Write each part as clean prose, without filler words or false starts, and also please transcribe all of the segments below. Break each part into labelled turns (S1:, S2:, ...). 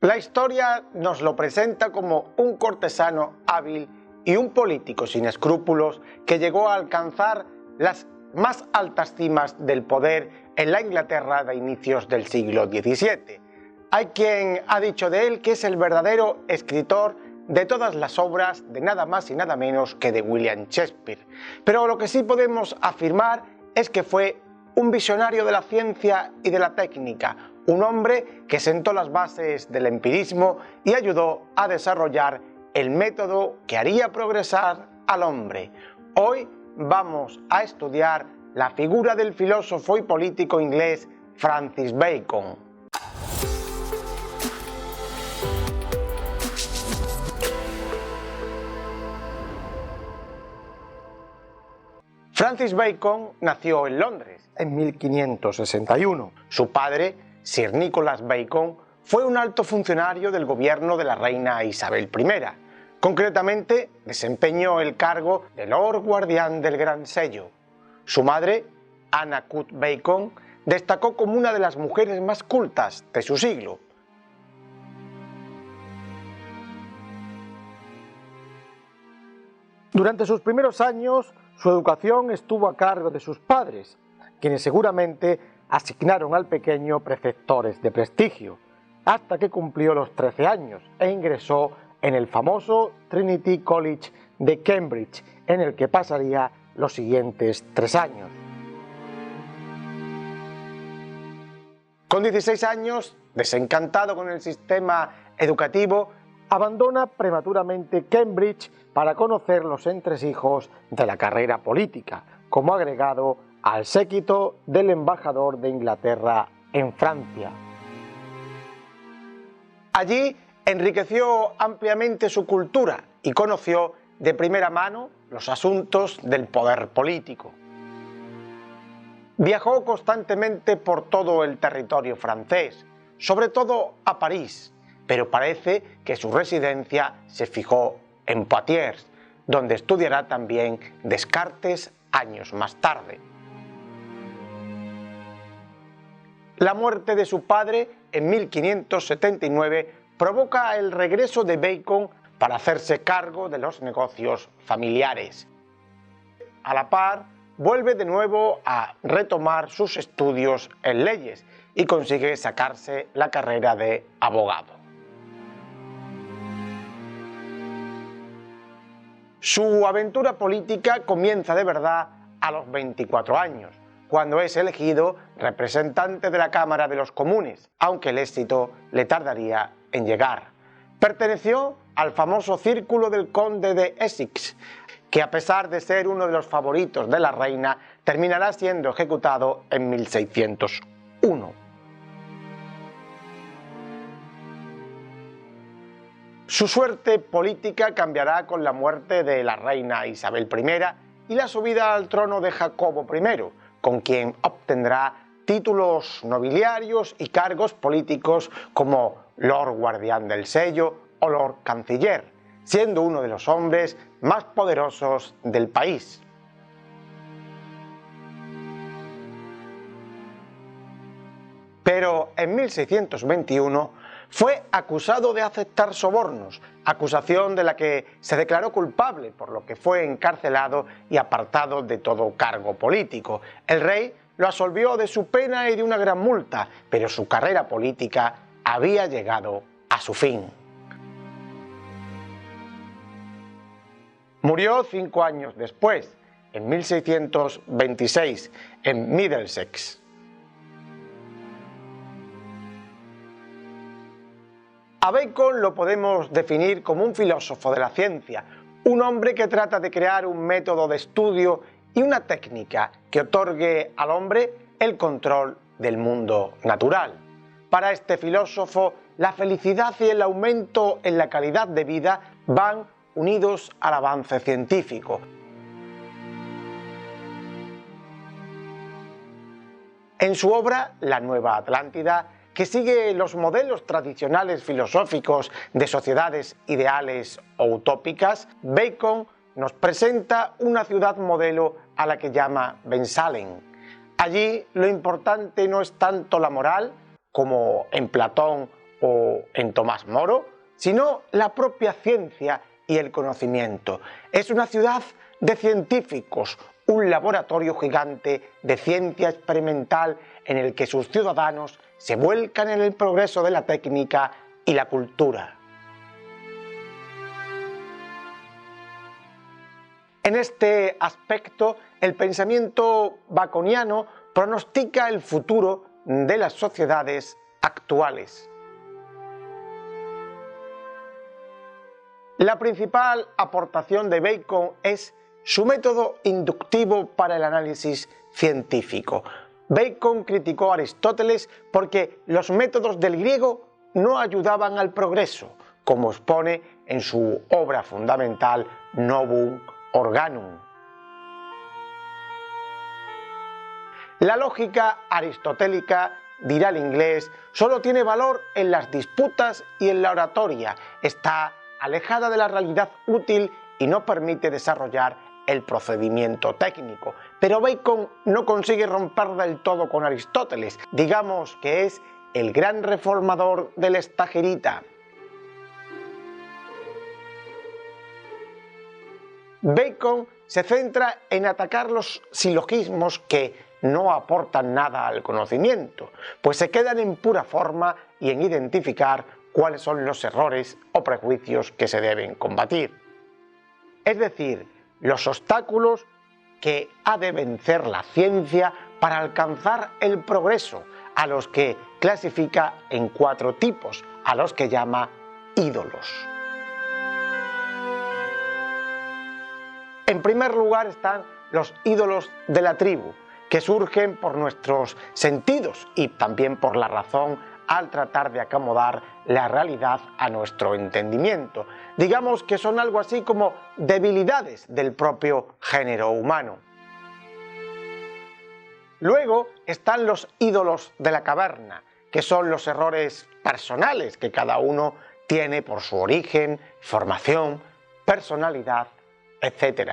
S1: La historia nos lo presenta como un cortesano hábil y un político sin escrúpulos que llegó a alcanzar las más altas cimas del poder en la Inglaterra de inicios del siglo XVII. Hay quien ha dicho de él que es el verdadero escritor de todas las obras de nada más y nada menos que de William Shakespeare. Pero lo que sí podemos afirmar es que fue un visionario de la ciencia y de la técnica, un hombre que sentó las bases del empirismo y ayudó a desarrollar el método que haría progresar al hombre. Hoy vamos a estudiar la figura del filósofo y político inglés Francis Bacon. Francis Bacon nació en Londres en 1561. Su padre, Sir Nicholas Bacon, fue un alto funcionario del gobierno de la reina Isabel I. Concretamente, desempeñó el cargo de Lord Guardián del Gran Sello. Su madre, Anna Cut Bacon, destacó como una de las mujeres más cultas de su siglo. Durante sus primeros años, su educación estuvo a cargo de sus padres, quienes seguramente asignaron al pequeño preceptores de prestigio, hasta que cumplió los 13 años e ingresó en el famoso Trinity College de Cambridge, en el que pasaría los siguientes 3 años. Con 16 años, desencantado con el sistema educativo, abandona prematuramente Cambridge para conocer los entresijos de la carrera política, como agregado al séquito del embajador de Inglaterra en Francia. Allí enriqueció ampliamente su cultura y conoció de primera mano los asuntos del poder político. Viajó constantemente por todo el territorio francés, sobre todo a París, pero parece que su residencia se fijó en Poitiers, donde estudiará también Descartes años más tarde. La muerte de su padre en 1579 provoca el regreso de Bacon para hacerse cargo de los negocios familiares. A la par, vuelve de nuevo a retomar sus estudios en leyes y consigue sacarse la carrera de abogado. Su aventura política comienza de verdad a los 24 años, cuando es elegido representante de la Cámara de los Comunes, aunque el éxito le tardaría en llegar. Perteneció al famoso Círculo del Conde de Essex, que a pesar de ser uno de los favoritos de la reina, terminará siendo ejecutado en 1601. Su suerte política cambiará con la muerte de la reina Isabel I y la subida al trono de Jacobo I, con quien obtendrá títulos nobiliarios y cargos políticos como Lord Guardián del Sello o Lord Canciller, siendo uno de los hombres más poderosos del país. Pero en 1621 fue acusado de aceptar sobornos, acusación de la que se declaró culpable, por lo que fue encarcelado y apartado de todo cargo político. El rey lo absolvió de su pena y de una gran multa, pero su carrera política había llegado a su fin. Murió 5 años después, en 1626, en Middlesex. A Bacon lo podemos definir como un filósofo de la ciencia, un hombre que trata de crear un método de estudio y una técnica que otorgue al hombre el control del mundo natural. Para este filósofo, la felicidad y el aumento en la calidad de vida van unidos al avance científico. En su obra La Nueva Atlántida, que sigue los modelos tradicionales filosóficos de sociedades ideales o utópicas, Bacon nos presenta una ciudad modelo a la que llama Bensalem. Allí lo importante no es tanto la moral, como en Platón o en Tomás Moro, sino la propia ciencia y el conocimiento. Es una ciudad de científicos, un laboratorio gigante de ciencia experimental en el que sus ciudadanos se vuelcan en el progreso de la técnica y la cultura. En este aspecto, el pensamiento baconiano pronostica el futuro de las sociedades actuales. La principal aportación de Bacon es su método inductivo para el análisis científico. Bacon criticó a Aristóteles porque los métodos del griego no ayudaban al progreso, como expone en su obra fundamental Novum Organum. La lógica aristotélica, dirá el inglés, solo tiene valor en las disputas y en la oratoria. Está alejada de la realidad útil y no permite desarrollar el procedimiento técnico. Pero Bacon no consigue romper del todo con Aristóteles. Digamos que es el gran reformador del Estagirita. Bacon se centra en atacar los silogismos que no aportan nada al conocimiento, pues se quedan en pura forma, y en identificar cuáles son los errores o prejuicios que se deben combatir. Es decir, los obstáculos que ha de vencer la ciencia para alcanzar el progreso, a los que clasifica en 4 tipos, a los que llama ídolos. En primer lugar están los ídolos de la tribu, que surgen por nuestros sentidos y también por la razón al tratar de acomodar la realidad a nuestro entendimiento. Digamos que son algo así como debilidades del propio género humano. Luego están los ídolos de la caverna, que son los errores personales que cada uno tiene por su origen, formación, personalidad, etc.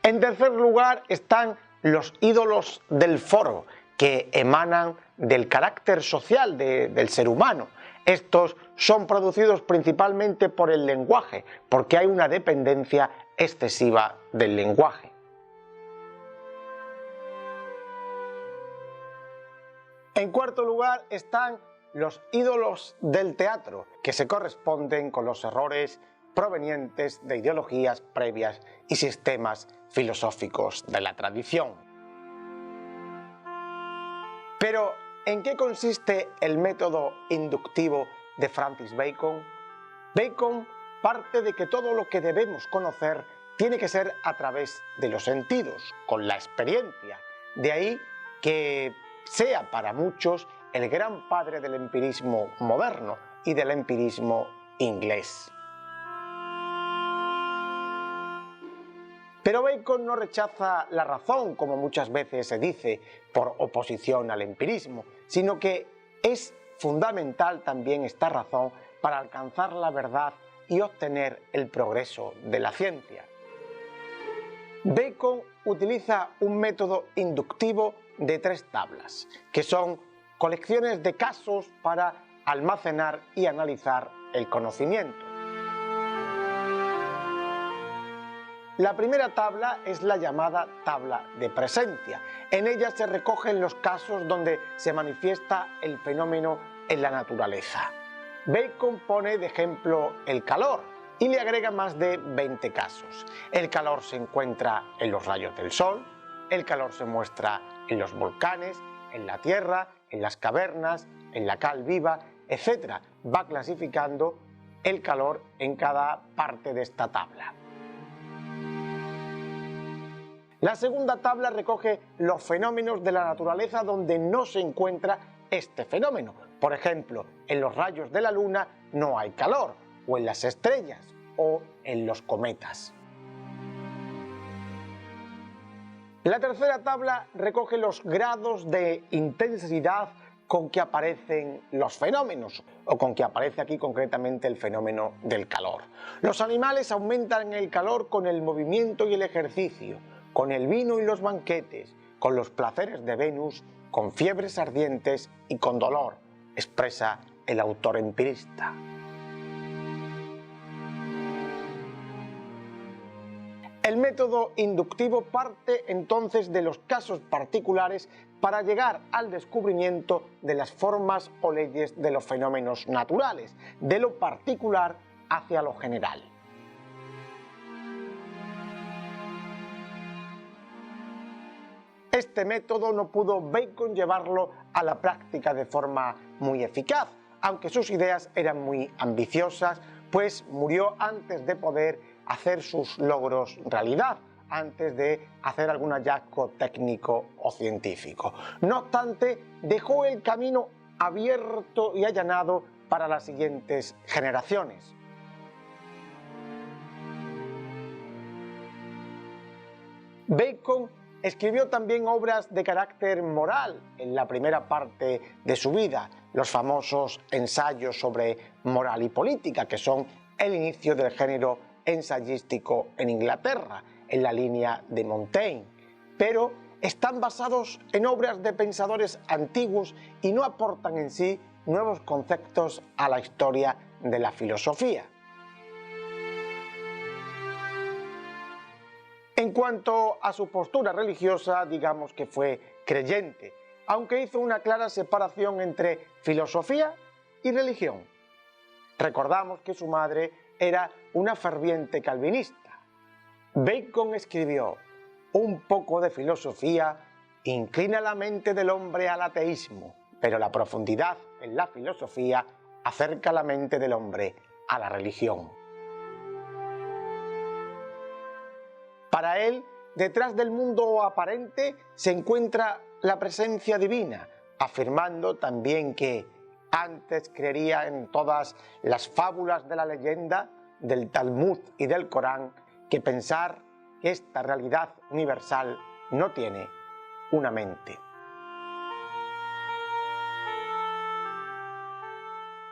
S1: En tercer lugar están los ídolos del foro, que emanan del carácter social del ser humano. Estos son producidos principalmente por el lenguaje, porque hay una dependencia excesiva del lenguaje. En cuarto lugar están los ídolos del teatro, que se corresponden con los errores provenientes de ideologías previas y sistemas filosóficos de la tradición. Pero, ¿en qué consiste el método inductivo de Francis Bacon? Bacon parte de que todo lo que debemos conocer tiene que ser a través de los sentidos, con la experiencia. De ahí que sea para muchos el gran padre del empirismo moderno y del empirismo inglés. Pero Bacon no rechaza la razón, como muchas veces se dice, por oposición al empirismo, sino que es fundamental también esta razón para alcanzar la verdad y obtener el progreso de la ciencia. Bacon utiliza un método inductivo de 3 tablas, que son colecciones de casos para almacenar y analizar el conocimiento. La primera tabla es la llamada tabla de presencia. En ella se recogen los casos donde se manifiesta el fenómeno en la naturaleza. Bacon pone de ejemplo el calor y le agrega más de 20 casos. El calor se encuentra en los rayos del sol, el calor se muestra en los volcanes, en la tierra, en las cavernas, en la cal viva, etc. Va clasificando el calor en cada parte de esta tabla. La segunda tabla recoge los fenómenos de la naturaleza donde no se encuentra este fenómeno. Por ejemplo, en los rayos de la luna no hay calor, o en las estrellas, o en los cometas. La tercera tabla recoge los grados de intensidad con que aparecen los fenómenos, o con que aparece aquí concretamente el fenómeno del calor. Los animales aumentan el calor con el movimiento y el ejercicio, con el vino y los banquetes, con los placeres de Venus con fiebres ardientes y con dolor, expresa el autor empirista. El método inductivo parte entonces de los casos particulares para llegar al descubrimiento de las formas o leyes de los fenómenos naturales, de lo particular hacia lo general. Este método no pudo Bacon llevarlo a la práctica de forma muy eficaz, aunque sus ideas eran muy ambiciosas, pues murió antes de poder hacer sus logros realidad, antes de hacer algún hallazgo técnico o científico. No obstante, dejó el camino abierto y allanado para las siguientes generaciones. Bacon escribió también obras de carácter moral en la primera parte de su vida, los famosos ensayos sobre moral y política, que son el inicio del género ensayístico en Inglaterra, en la línea de Montaigne, pero están basados en obras de pensadores antiguos y no aportan en sí nuevos conceptos a la historia de la filosofía. En cuanto a su postura religiosa, digamos que fue creyente, aunque hizo una clara separación entre filosofía y religión. Recordamos que su madre era una ferviente calvinista. Bacon escribió: un poco de filosofía inclina la mente del hombre al ateísmo, pero la profundidad en la filosofía acerca la mente del hombre a la religión. Para él, detrás del mundo aparente se encuentra la presencia divina, afirmando también que antes creería en todas las fábulas de la leyenda, del Talmud y del Corán, que pensar que esta realidad universal no tiene una mente.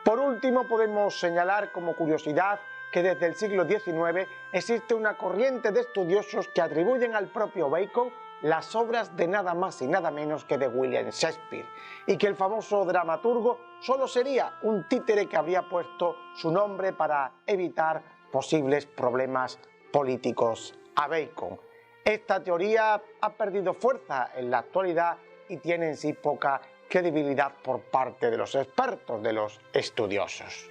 S1: Por último, podemos señalar como curiosidad que desde el siglo XIX existe una corriente de estudiosos que atribuyen al propio Bacon las obras de nada más y nada menos que de William Shakespeare, y que el famoso dramaturgo solo sería un títere que habría puesto su nombre para evitar posibles problemas políticos a Bacon. Esta teoría ha perdido fuerza en la actualidad y tiene en sí poca credibilidad por parte de los expertos, de los estudiosos.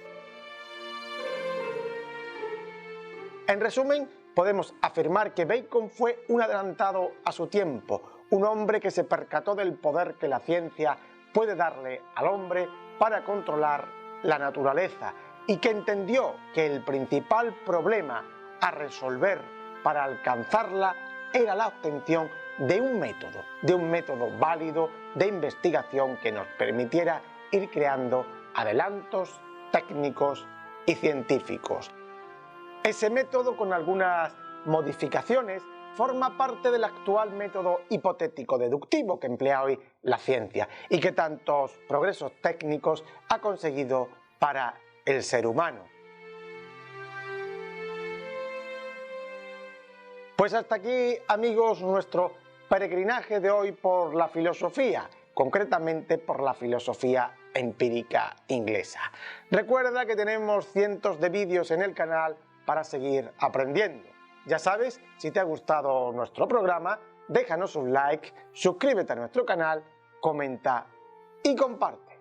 S1: En resumen, podemos afirmar que Bacon fue un adelantado a su tiempo, un hombre que se percató del poder que la ciencia puede darle al hombre para controlar la naturaleza y que entendió que el principal problema a resolver para alcanzarla era la obtención de un método válido de investigación que nos permitiera ir creando adelantos técnicos y científicos. Ese método, con algunas modificaciones, forma parte del actual método hipotético deductivo que emplea hoy la ciencia y que tantos progresos técnicos ha conseguido para el ser humano. Pues hasta aquí, amigos, nuestro peregrinaje de hoy por la filosofía, concretamente por la filosofía empírica inglesa. Recuerda que tenemos cientos de vídeos en el canal para seguir aprendiendo. Ya sabes, si te ha gustado nuestro programa, déjanos un like, suscríbete a nuestro canal, comenta y comparte.